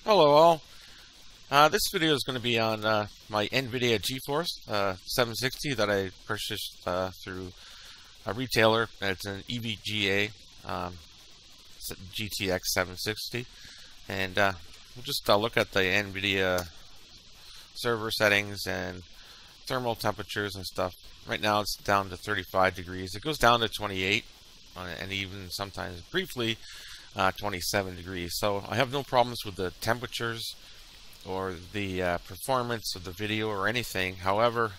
Hello all. This video is going to be on my NVIDIA GeForce 760 that I purchased through a retailer. It's an EVGA GTX 760, and we'll just look at the NVIDIA server settings and thermal temperatures and stuff. Right now it's down to 35 degrees. It goes down to 28 and even sometimes briefly 27 degrees. So I have no problems with the temperatures or the performance of the video or anything. However,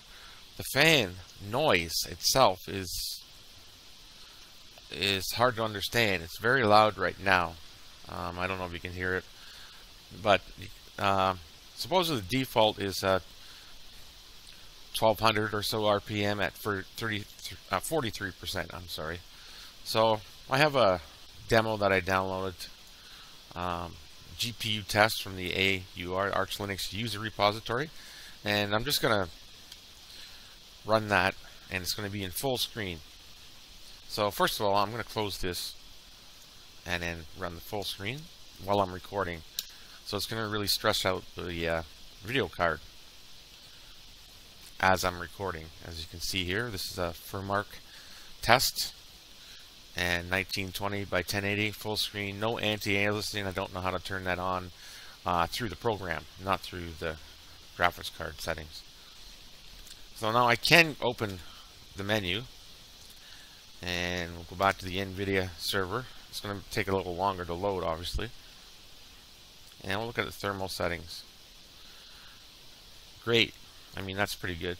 the fan noise itself is hard to understand. It's very loud right now. I don't know if you can hear it, but supposedly the default is 1200 or so RPM at 43%. I'm sorry. So I have a demo that I downloaded, GPU test from the AUR Arch Linux user repository, and I'm just gonna run that, and it's going to be in full screen. So first of all, I'm going to close this and then run the full screen while I'm recording. So it's going to really stress out the video card as I'm recording. As you can see here, this is a Firmark test, and 1920 by 1080 full screen, no anti-aliasing. I don't know how to turn that on through the program, not through the graphics card settings. So now I can open the menu, and we'll go back to the NVIDIA server. It's going to take a little longer to load, obviously. And we'll look at the thermal settings. Great. I mean, that's pretty good.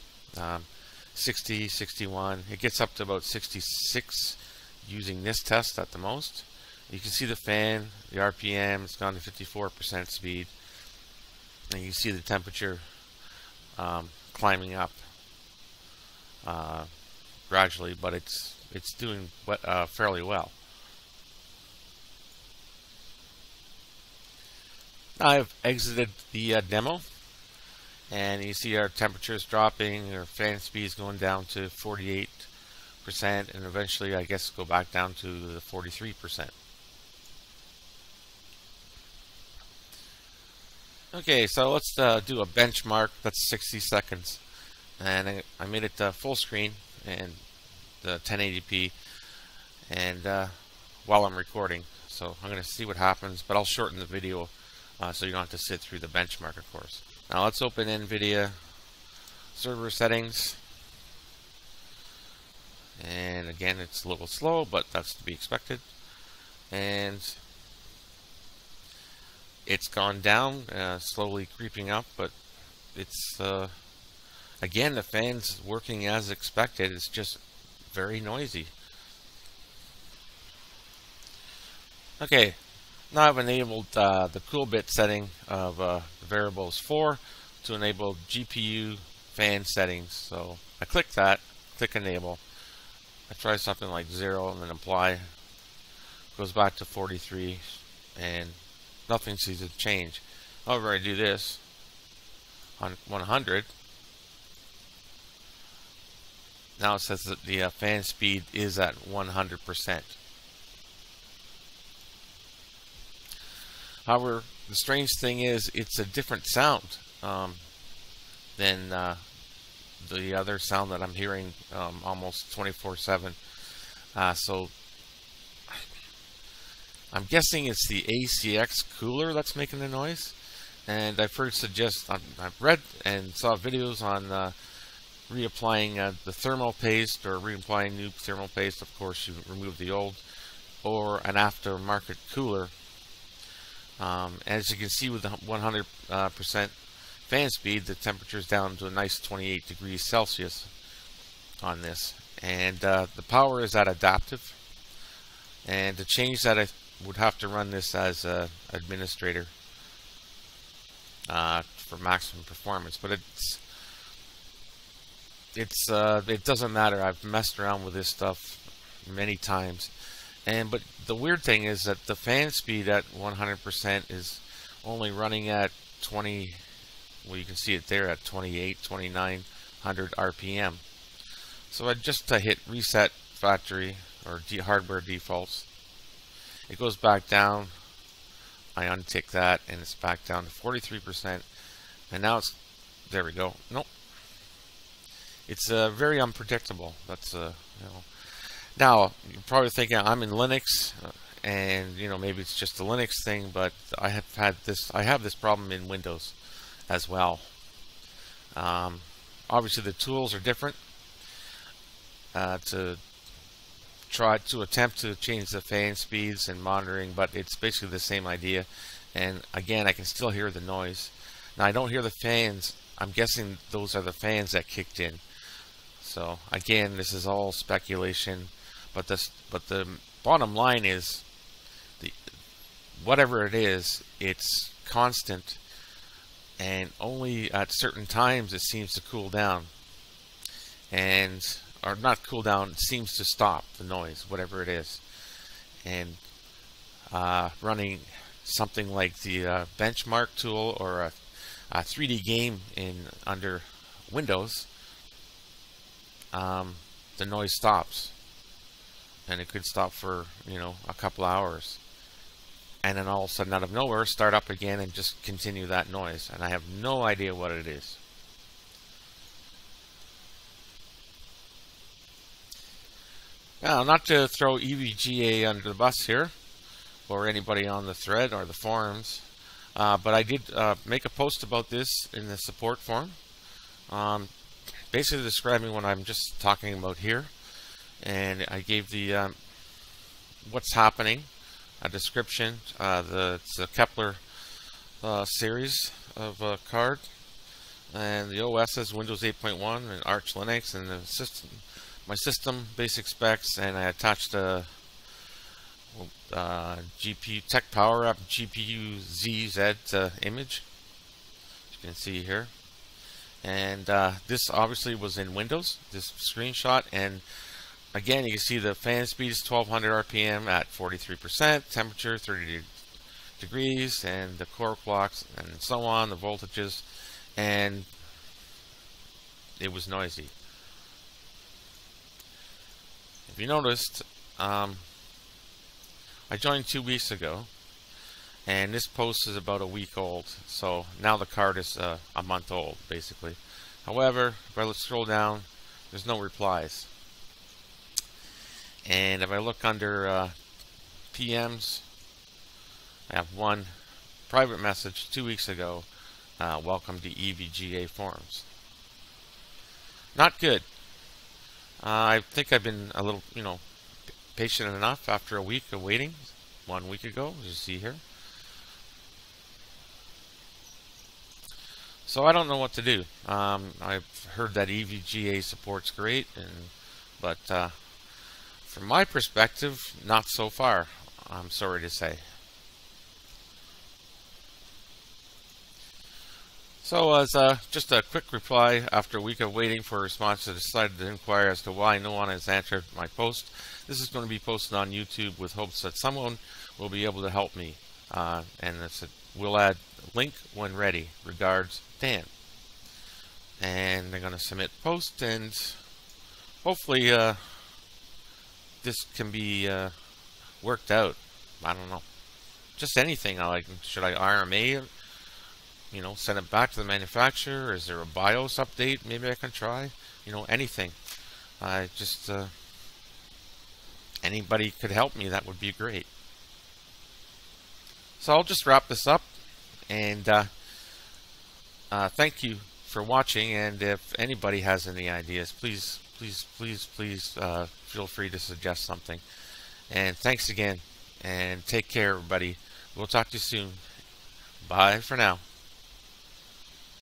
60, 61. It gets up to about 66 using this test at the most. You can see the fan, the RPM, it's gone to 54% speed. And you can see the temperature climbing up gradually, but it's doing fairly well. I've exited the demo, and you see our temperatures dropping, our fan speeds going down to 48%, and eventually I guess go back down to the 43%. Okay, so let's do a benchmark. That's 60 seconds, and I made it full screen and the 1080p, and while I'm recording. So I'm going to see what happens, but I'll shorten the video so you don't have to sit through the benchmark, of course. Now let's open NVIDIA server settings, and again it's a little slow, but that's to be expected. And it's gone down, slowly creeping up, but it's again, the fan's working as expected. It's just very noisy. Okay, now I've enabled the cool bit setting of variables 4 to enable GPU fan settings. So I click that, click enable. I try something like 0 and then apply. Goes back to 43, and nothing seems to change. However, I do this on 100. Now it says that the fan speed is at 100%. However, the strange thing is it's a different sound than the other sound that I'm hearing almost 24/7. So I'm guessing it's the ACX cooler that's making the noise. And I've read and saw videos on reapplying the thermal paste, or reapplying new thermal paste. Of course, you remove the old, or an aftermarket cooler. As you can see, with the 100% fan speed, the temperature is down to a nice 28 degrees Celsius on this, and the power is at adaptive. And to change that, I would have to run this as an administrator for maximum performance. But it doesn't matter. I've messed around with this stuff many times. But the weird thing is that the fan speed at 100% is only running at 20, well, you can see it there at 2900 RPM. So I just hit reset factory or hardware defaults. It goes back down I untick that, and it's back down to 43%. And now it's, there we go. Nope. It's very unpredictable. That's Now you're probably thinking I'm in Linux, and maybe it's just a Linux thing, but I have this problem in Windows as well. Obviously the tools are different to attempt to change the fan speeds and monitoring, but it's basically the same idea. And again, I can still hear the noise. Now I don't hear the fans. I'm guessing those are the fans that kicked in. So again, this is all speculation, but the bottom line is, whatever it is, it's constant, and only at certain times it seems to cool down, or not cool down, it seems to stop the noise, whatever it is. And running something like the benchmark tool or a 3D game under Windows, the noise stops, and it could stop for a couple hours, and then all of a sudden, out of nowhere, start up again and just continue that noise, and I have no idea what it is. Now, not to throw EVGA under the bus here, or anybody on the thread or the forums, but I did make a post about this in the support forum, basically describing what I'm just talking about here, and I gave the what's happening, a description. It's a Kepler series of card, and the OS is Windows 8.1 and Arch Linux, and the system, my system basic specs, and I attached a GPU Tech Power Up GPU ZZ image, as you can see here. And this obviously was in Windows, this screenshot, and again, you can see the fan speed is 1200 RPM at 43%, temperature 30 degrees, and the core clocks, and so on, the voltages, and it was noisy. If you noticed, I joined 2 weeks ago, and this post is about a week old, so now the card is a month old, basically. However, if I scroll down, there's no replies. And if I look under PMs, I have one private message 2 weeks ago, welcome to EVGA forums. Not good. I think I've been a little, patient enough after a week of waiting, 1 week ago, as you see here. So I don't know what to do. I've heard that EVGA support's great, but from my perspective, not so far, I'm sorry to say. So as just a quick reply after a week of waiting for a response, I decided to inquire as to why no one has answered my post. This is going to be posted on YouTube with hopes that someone will be able to help me. And it's we'll add link when ready. Regards, Dan. And they're going to submit post, and hopefully this can be worked out. I don't know. Just anything. Should I RMA it? Send it back to the manufacturer? Is there a BIOS update maybe I can try? Anything. Anybody could help me, that would be great. So I'll just wrap this up, and thank you for watching, and if anybody has any ideas, please feel free to suggest something. And thanks again, and take care, everybody. We'll talk to you soon. Bye for now.